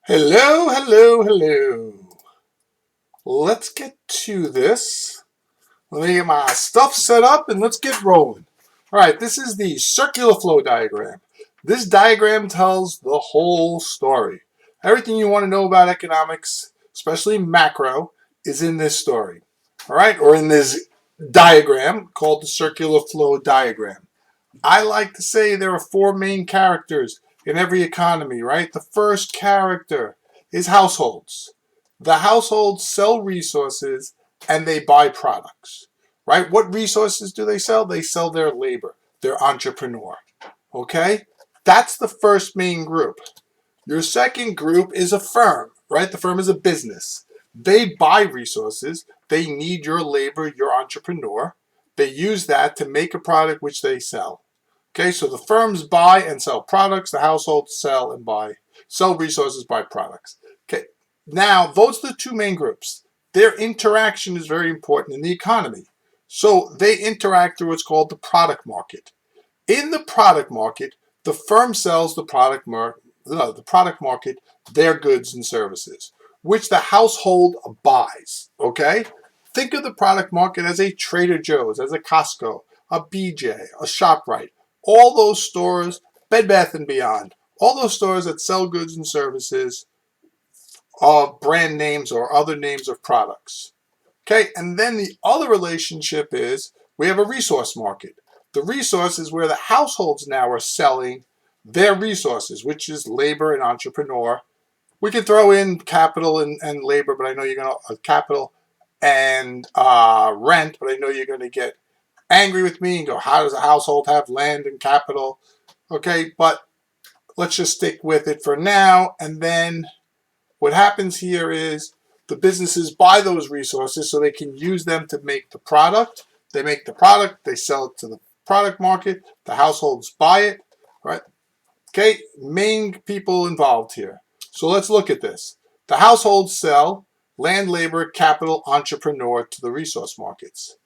Hello, hello, hello. Let's get to this. Let me get my stuff set up and let's get rolling. All right, this is the circular flow diagram. This diagram tells the whole story. Everything you want to know about economics, especially macro, is in this story. All right, or in this diagram called the circular flow diagram. I like to say there are four main characters in every economy, right? The first character is households. The households sell resources and they buy products, right? What resources do they sell? They sell their labor, their entrepreneur, okay? That's the first main group. Your second group is a firm, right? The firm is a business. They buy resources. They need your labor, your entrepreneur. They use that to make a product which they sell. Okay, so the firms buy and sell products, the households sell resources, buy products. Okay, now those are the two main groups. Their interaction is very important in the economy. So they interact through what's called the product market. In the product market, the firm sells the product market their goods and services, which the household buys. Okay, think of the product market as a Trader Joe's, as a Costco, a BJ, a ShopRite, all those stores, Bed Bath and Beyond, all those stores that sell goods and services of brand names or other names of products. Okay, and then the other relationship is we have a resource market. The resource is where the households now are selling their resources, which is labor and entrepreneur. We can throw in capital and labor, but I know you're going to capital and rent, but I know you're going to get angry with me and go, how does a household have land and capital? Okay, but let's just stick with it for now. And then what happens here is the businesses buy those resources so they can use them to make the product. They make the product, they sell it to the product market, the households buy it, right? Okay, main people involved here. So let's look at this. The households sell land, labor, capital, entrepreneur to the resource markets.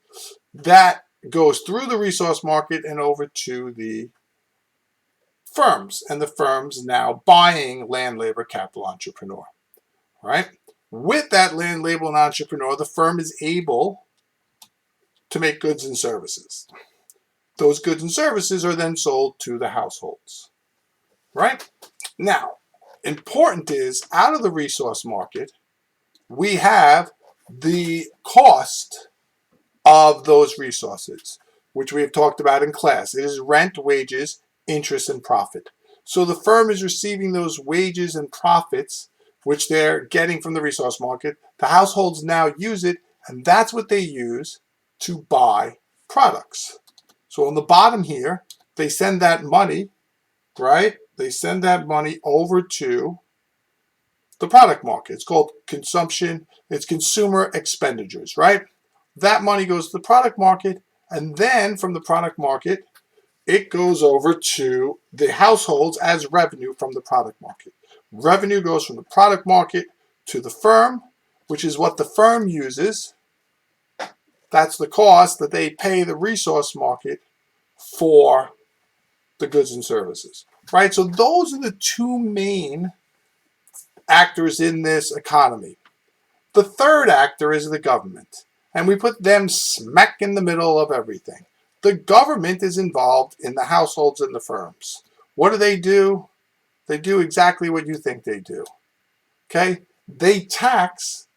That goes through the resource market and over to the firms, and the firms now buying land, labor, capital, entrepreneur, right? With that land, labor, and entrepreneur, the firm is able to make goods and services. Those goods and services are then sold to the households, right? Now, important is out of the resource market, we have the cost of those resources, which we have talked about in class. It is rent, wages, interest, and profit. So the firm is receiving those wages and profits, which they're getting from the resource market. The households now use it, and that's what they use to buy products. So on the bottom here, they send that money, right? They send that money over to the product market. It's called consumption. It's consumer expenditures, right? That money goes to the product market, and then from the product market, it goes over to the households as revenue from the product market. Revenue goes from the product market to the firm, which is what the firm uses. That's the cost that they pay the resource market for the goods and services, right? So those are the two main actors in this economy. The third actor is the government, and we put them smack in the middle of everything. The government is involved in the households and the firms. What do? They do exactly what you think they do. Okay? They tax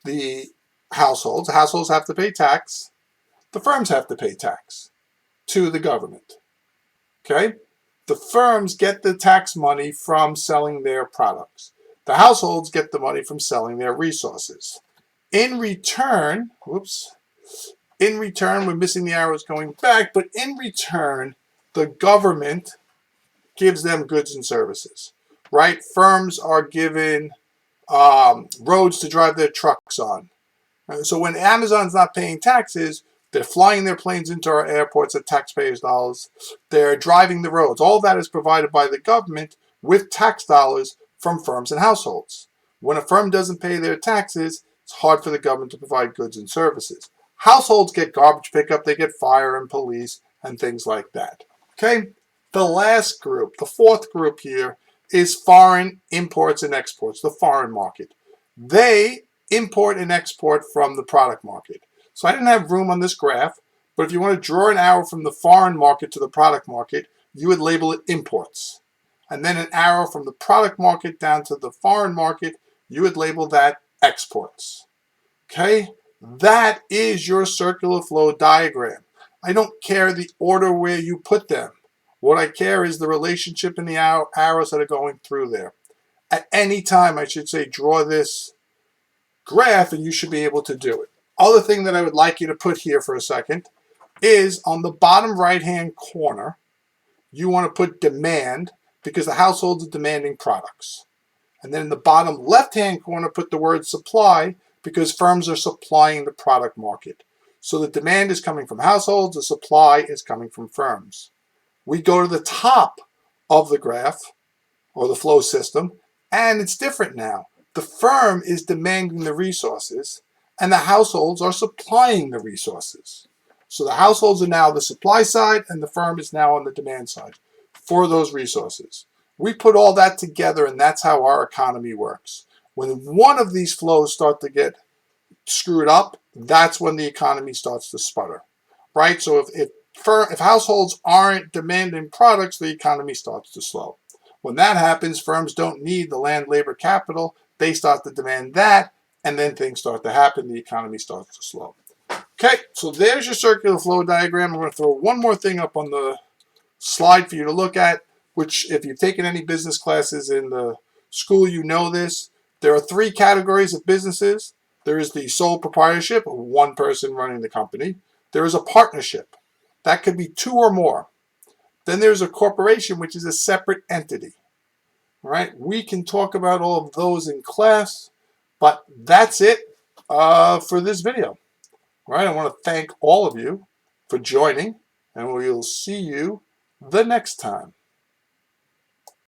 the households. The households have to pay tax. The firms have to pay tax to the government. Okay? The firms get the tax money from selling their products. The households get the money from selling their resources. In return, we're missing the arrows going back, but in return, the government gives them goods and services, right? Firms are given roads to drive their trucks on. So when Amazon's not paying taxes, they're flying their planes into our airports at taxpayers' dollars. They're driving the roads. All that is provided by the government with tax dollars from firms and households. When a firm doesn't pay their taxes, it's hard for the government to provide goods and services. Households get garbage pickup, they get fire and police and things like that. Okay? The last group, the fourth group here, is foreign imports and exports, the foreign market. They import and export from the product market. So I didn't have room on this graph, but if you want to draw an arrow from the foreign market to the product market, you would label it imports. And then an arrow from the product market down to the foreign market, you would label that exports. Okay? That is your circular flow diagram. I don't care the order where you put them. What I care is the relationship in the arrows that are going through there. At any time, I should say, draw this graph and you should be able to do it. Other thing that I would like you to put here for a second is on the bottom right-hand corner, you want to put demand because the households are demanding products. And then in the bottom left-hand corner, put the word supply because firms are supplying the product market. So the demand is coming from households, the supply is coming from firms. We go to the top of the graph or the flow system, and it's different now. The firm is demanding the resources, and the households are supplying the resources. So the households are now the supply side, and the firm is now on the demand side for those resources. We put all that together, and that's how our economy works. When one of these flows start to get screwed up, that's when the economy starts to sputter, right? So if households aren't demanding products, the economy starts to slow. When that happens, firms don't need the land, labor, capital. They start to demand that, and then things start to happen. The economy starts to slow. Okay, so there's your circular flow diagram. I'm going to throw one more thing up on the slide for you to look at, which if you've taken any business classes in the school, you know this. There are 3 categories of businesses. There is the sole proprietorship, one person running the company. There is a partnership. That could be 2 or more. Then there's a corporation, which is a separate entity. All right, we can talk about all of those in class, but that's it for this video. All right, I want to thank all of you for joining, and we will see you the next time.